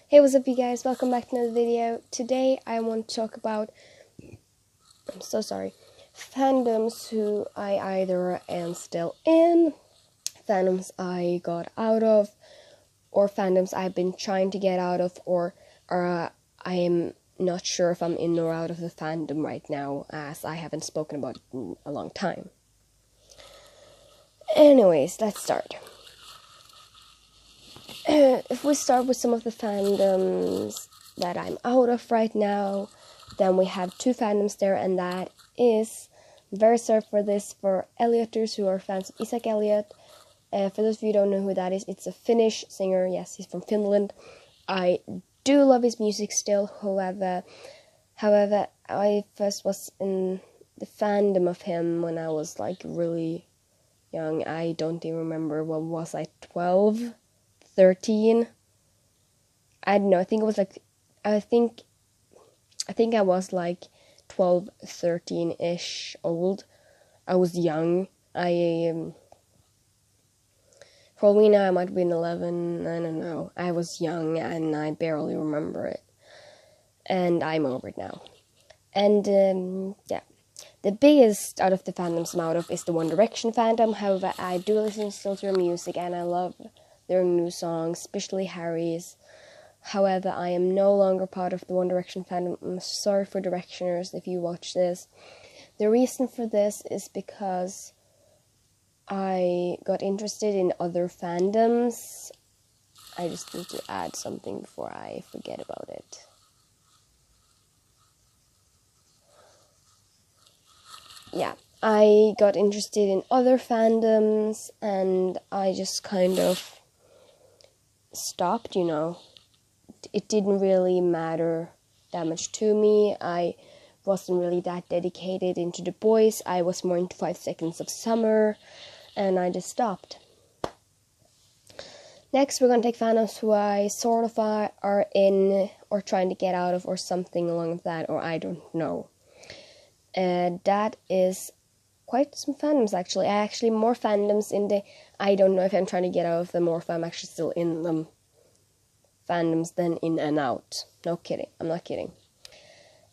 Hey, what's up you guys? Welcome back to another video. Today I want to talk about, fandoms who I either am still in, fandoms I got out of, or fandoms I've been trying to get out of, or I am not sure if I'm in or out of the fandom right now, as I haven't spoken about it in a long time. Anyways, let's start. If we start with some of the fandoms that I'm out of right now, then we have two fandoms there, and that is, I'm very sorry for this, for Ellioters who are fans of Isaac Elliot. For those of you who don't know who that is, it's a Finnish singer. Yes, he's from Finland. I do love his music still, however, I first was in the fandom of him when I was like really young. I don't even remember, what was I, 12? 13? I don't know, I think I was like 12, 13-ish old. I was young. Probably now I might have been 11, I don't know. I was young and I barely remember it. And I'm over it now. And, yeah. The biggest out of the fandoms I'm out of is the One Direction fandom. However, I do listen still to their music and I love their new songs, especially Harry's. However, I am no longer part of the One Direction fandom. I'm sorry for Directioners if you watch this. The reason for this is because I got interested in other fandoms. I just need to add something before I forget about it. Yeah, I got interested in other fandoms and I just kind of stopped, It didn't really matter that much to me. I wasn't really that dedicated into the boys. I was more into 5 Seconds of Summer, and I just stopped. Next, we're going to take fandoms who I sort of are in, or trying to get out of, or something along with that, or I don't know. That is quite some fandoms, actually. More fandoms in the I don't know if I'm trying to get out of them, or if I'm actually still in them fandoms than in and out. No kidding. I'm not kidding.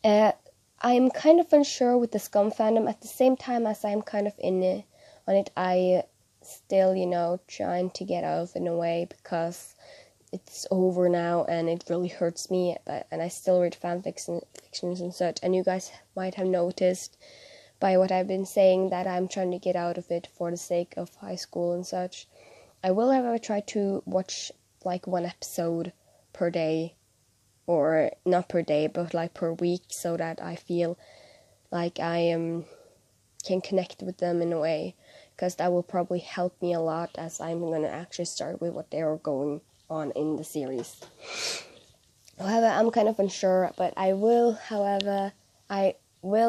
I'm kind of unsure with the Scum fandom. At the same time as I'm kind of on it, I still, trying to get out of it in a way, because it's over now and it really hurts me. And I still read fanfictions and such. And you guys might have noticed by what I've been saying that I'm trying to get out of it for the sake of high school and such. I will, however, try to watch like one episode per day, or not per day, but like per week, so that I feel like I can connect with them in a way, because that will probably help me a lot, as I'm going to actually start with what they are going on in the series. However, I'm kind of unsure, but I will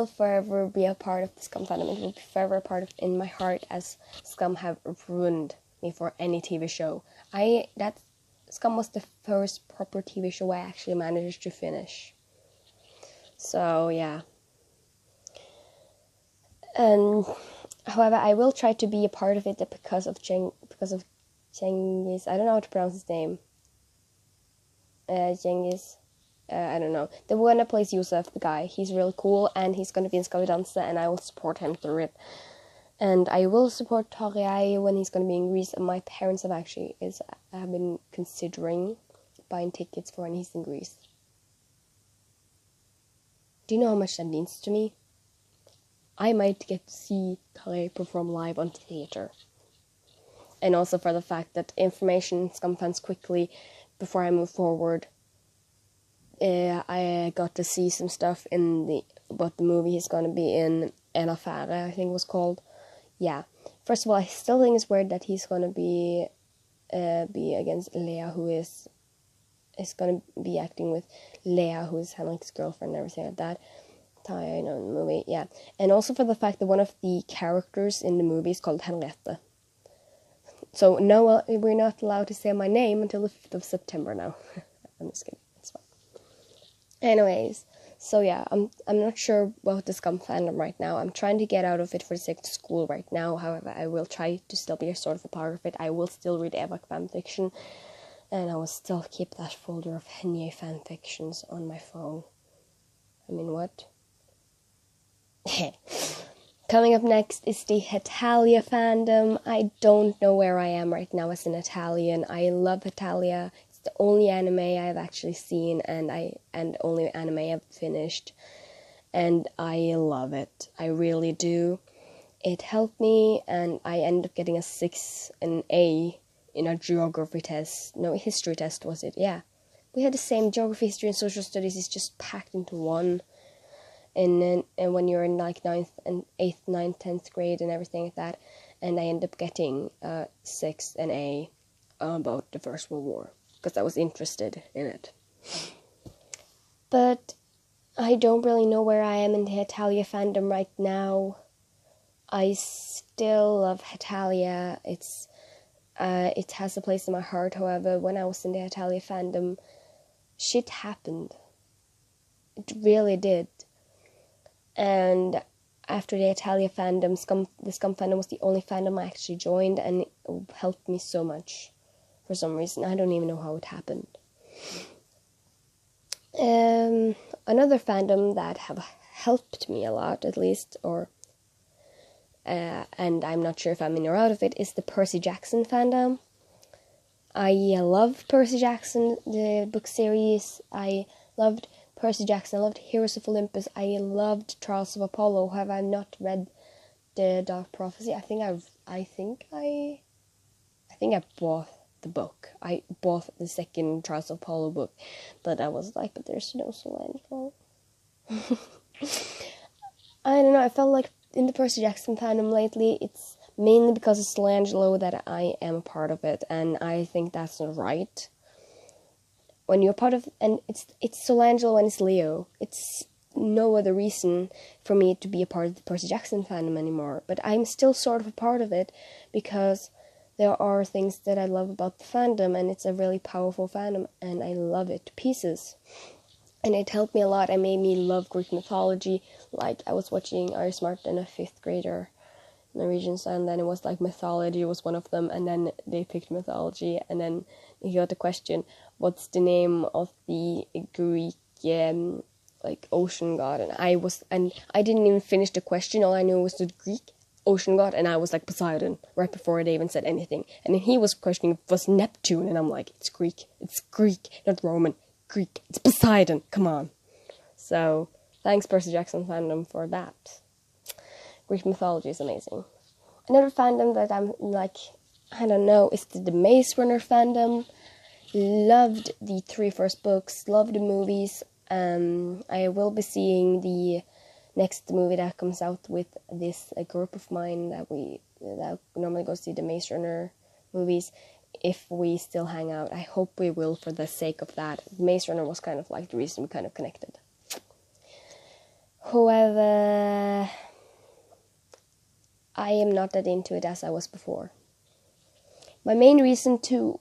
forever be a part of the Scum fandom. It will be forever a part of in my heart, as Scum have ruined me for any TV show. Scum was the first proper TV show I actually managed to finish. So, yeah. And, however, I will try to be a part of it because of Cengiz. I don't know how to pronounce his name. Cengiz. I don't know. The one that plays Yusuf, the guy. He's really cool, and he's going to be in Skavidansa, and I will support him through it. And I will support Tarjei when he's going to be in Greece. And my parents have been considering buying tickets for when he's in Greece. Do you know how much that means to me? I might get to see Tarjei perform live on theater. And also for the fact that information comes quickly before I move forward. I got to see some stuff in what the movie he's going to be in, En Affäre, I think it was called. Yeah. First of all, I still think it's weird that he's going to be against Lea, who is going to be acting with Lea, who is Henrik's girlfriend and everything like that. I know in the movie, yeah. And also for the fact that one of the characters in the movie is called Henriette. So, no, we're not allowed to say my name until the 5th of September now. I'm just kidding. It's fine. Anyways, so yeah, I'm not sure about the Scum fandom right now. I'm trying to get out of it for the sake of school right now. However, I will try to still be a sort of a part of it. I will still read Evak fanfiction. and I will still keep that folder of Henye fanfictions on my phone. I mean, what? Coming up next is the Hetalia fandom. I don't know where I am right now as an Italian. I love Hetalia. It's the only anime I've actually seen, and only anime I've finished. And I love it. I really do. It helped me, and I ended up getting a 6 and A in a geography test. No, history test was it? Yeah. We had the same geography, history, and social studies. It's just packed into one. And when you're in like 9th and 8th, 9th, 10th grade and everything like that. And I ended up getting 6 and A about the First World War, because I was interested in it. But I don't really know where I am in the Hetalia fandom right now. I still love Hetalia. It has a place in my heart. However, when I was in the Hetalia fandom, shit happened. It really did. And after the Hetalia fandom, the Scum fandom was the only fandom I actually joined, and it helped me so much for some reason. I don't even know how it happened. Another fandom that have helped me a lot, at least, and I'm not sure if I'm in or out of it, is the Percy Jackson fandom. I love Percy Jackson, the book series. I loved Percy Jackson. I loved Heroes of Olympus. I loved Trials of Apollo. Have I not read the Dark Prophecy? I think I bought the book. I bought the second Trials of Apollo book, but I was like, but there's no Solange. I don't know. I felt like in the Percy Jackson fandom lately, it's mainly because of Solangelo that I am a part of it, and I think that's not right. When you're part of, and it's Solangelo and it's Leo. It's no other reason for me to be a part of the Percy Jackson fandom anymore. But I'm still sort of a part of it because there are things that I love about the fandom, and it's a really powerful fandom, and I love it to pieces. And it helped me a lot. It made me love Greek mythology. Like, I was watching Iris Martin, a 5th grader, Norwegian, and then it was like mythology was one of them, and then they picked mythology, and then he got the question, what's the name of the Greek like ocean god? And I didn't even finish the question. All I knew was the Greek ocean god, and I was like Poseidon right before they even said anything. And then he was questioning if it was Neptune, and I'm like, it's Greek, not Roman, Greek, it's Poseidon, come on. So thanks Percy Jackson fandom for that. Greek mythology is amazing. Another fandom that I'm like, I don't know, is the Maze Runner fandom. Loved the 3 first books, loved the movies. I will be seeing the next movie that comes out with this group of mine that normally go see the Maze Runner movies, if we still hang out. I hope we will, for the sake of that. Maze Runner was kind of like the reason we kind of connected. However, I am not that into it as I was before. My main reason to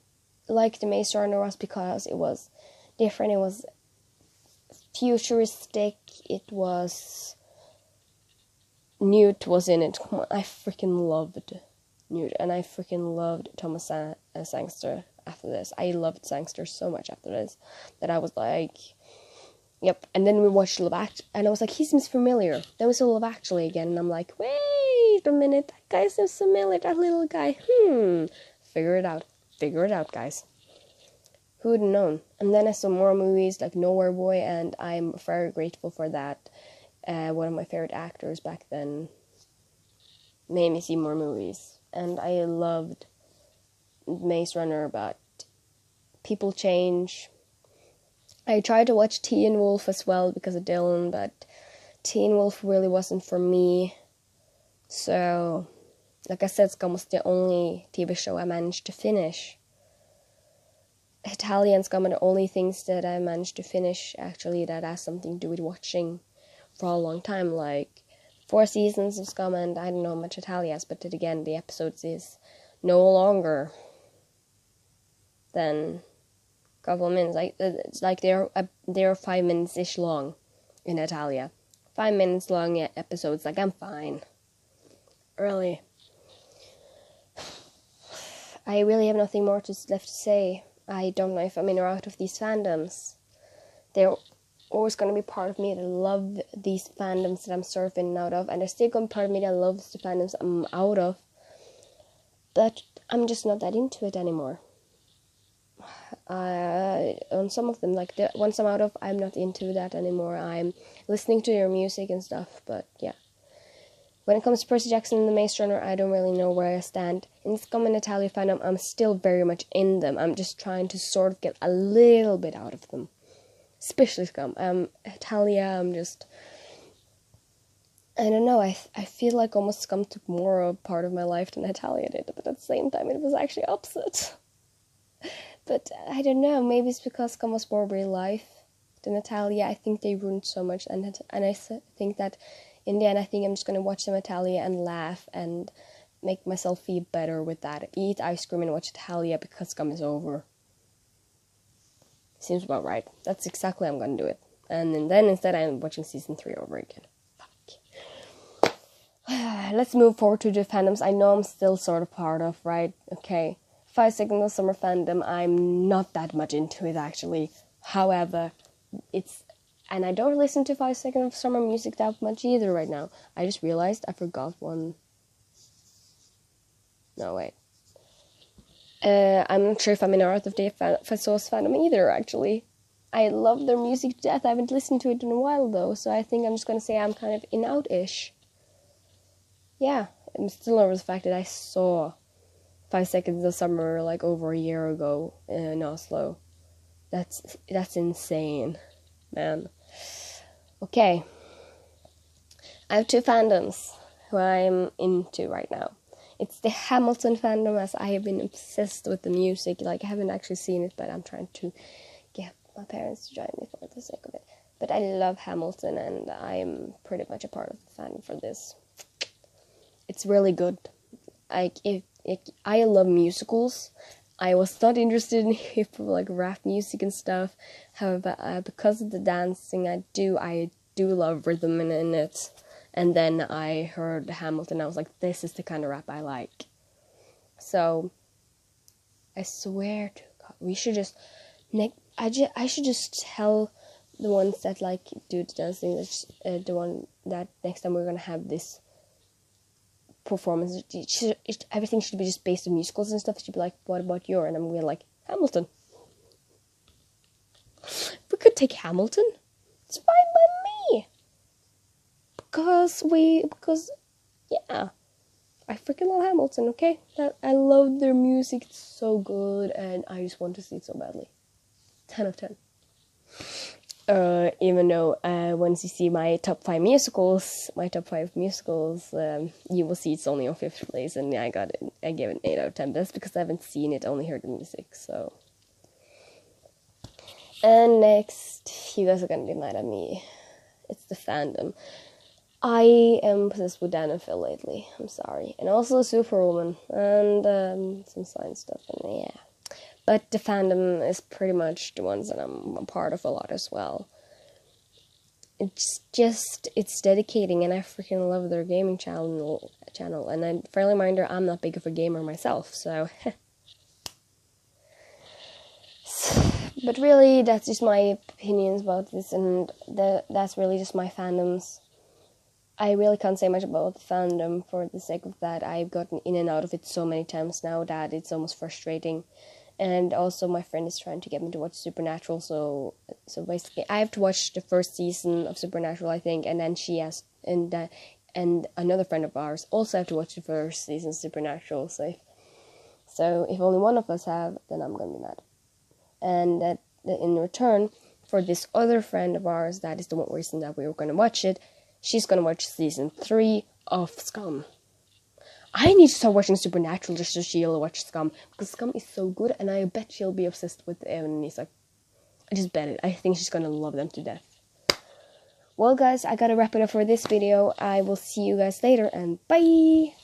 like the Maze Runner was because it was different, it was futuristic, it was... Newt was in it. Come on, I freaking loved Newt, and I freaking loved Thomas Sangster after this. I loved Sangster so much after this that I was like... Yep, and then we watched Love Actually, and I was like, he seems familiar. Then we saw Love Actually again, and I'm like, wait a minute, that guy seems familiar, that little guy. Figure it out, guys. Who would have known? And then I saw more movies like Nowhere Boy, and I'm very grateful for that. One of my favorite actors back then made me see more movies, and I loved Maze Runner, but people change. I tried to watch Teen Wolf as well because of Dylan, but Teen Wolf really wasn't for me. So, like I said, Scum was the only TV show I managed to finish. Hetalia and Scum are the only things that I managed to finish, actually, that has something to do with watching for a long time. Like 4 seasons of Scum, and I don't know how much Hetalia has, but then again, the episodes is no longer than... couple of minutes, like it's like they're 5 minutes ish long in Italia. 5 minutes long episodes, like I'm fine. Really, I really have nothing more left to say. I don't know if I'm in or out of these fandoms. They're always going to be part of me that love these fandoms that I'm sort of in and out of, and there's still going to be part of me that loves the fandoms I'm out of, but I'm just not that into it anymore. On some of them, like the ones I'm out of, I'm not into that anymore. I'm listening to their music and stuff, but yeah. When it comes to Percy Jackson and the Maze Runner, I don't really know where I stand. In Scum and Natalia fandom, I'm still very much in them. I'm just trying to sort of get a little bit out of them. Especially Scum. Natalia, I don't know, I feel like almost Scum took more of a part of my life than Natalia did, but at the same time it was actually opposite. But I don't know, maybe it's because Scum was more real life than Natalia. I think they ruined so much, and I think that in the end, I think I'm just going to watch some Natalia and laugh and make myself feel better with that. Eat ice cream and watch Natalia because Scum is over. Seems about right. That's exactly how I'm going to do it. And then instead I'm watching season 3 over again. Fuck. Let's move forward to the fandoms I know I'm still sort of part of, right? Okay. 5 Seconds of Summer fandom, I'm not that much into it actually. However, and I don't listen to 5 Seconds of Summer music that much either right now. I just realized I forgot one. No, wait. I'm not sure if I'm in a Art of Day Fassos fandom either, actually. I love their music to death. I haven't listened to it in a while, though, so I think I'm just going to say I'm kind of in-out-ish. Yeah, I'm still over the fact that I saw 5 Seconds of Summer, like, over a year ago in Oslo. That's insane, man. Okay, I have 2 fandoms who I'm into right now. It's the Hamilton fandom, as I have been obsessed with the music. Like, I haven't actually seen it, but I'm trying to get my parents to join me for the sake of it. But I love Hamilton, and I'm pretty much a part of the fandom for this. It's really good. Like, I love musicals. I was not interested in like rap music and stuff. However, because of the dancing I do love rhythm in it. And then I heard Hamilton. I was like, this is the kind of rap I like. So, I swear to God, we should just I should just tell the ones that like do the dancing. The one that next time we're gonna have this performance, everything should be just based on musicals and stuff. It should be like, what about your? And I'm gonna like, Hamilton. We could take Hamilton. It's fine by me. Because yeah, I freaking love Hamilton. Okay, I love their music. It's so good, and I just want to see it so badly. 10 of 10. Even though once you see my top 5 musicals, you will see it's only on 5th place, and I gave it an 8 out of 10. That's because I haven't seen it, only heard the music, so. And next, you guys are gonna be mad at me. It's the fandom. I am obsessed with Dan and Phil lately, I'm sorry. And also Superwoman, and some science stuff, and yeah. But the fandom is pretty much the ones that I'm a part of a lot as well. It's dedicating, and I freaking love their gaming channel. And a friendly reminder, I'm not big of a gamer myself, so. But really, that's just my opinions about this, and that's really just my fandoms. I really can't say much about the fandom for the sake of that. I've gotten in and out of it so many times now that it's almost frustrating. And also my friend is trying to get me to watch Supernatural, so basically I have to watch the first season of Supernatural, I think, and then she has, and another friend of ours also have to watch the first season of Supernatural, so if only one of us have, then I'm gonna be mad. And that in return, for this other friend of ours, that is the one reason that we were gonna watch it, she's gonna watch season 3 of Scum. I need to start watching Supernatural just so she'll watch Scum, because Scum is so good, and I bet she'll be obsessed with Evan and Isak. I just bet it. I think she's gonna love them to death. Well, guys, I gotta wrap it up for this video. I will see you guys later, and bye!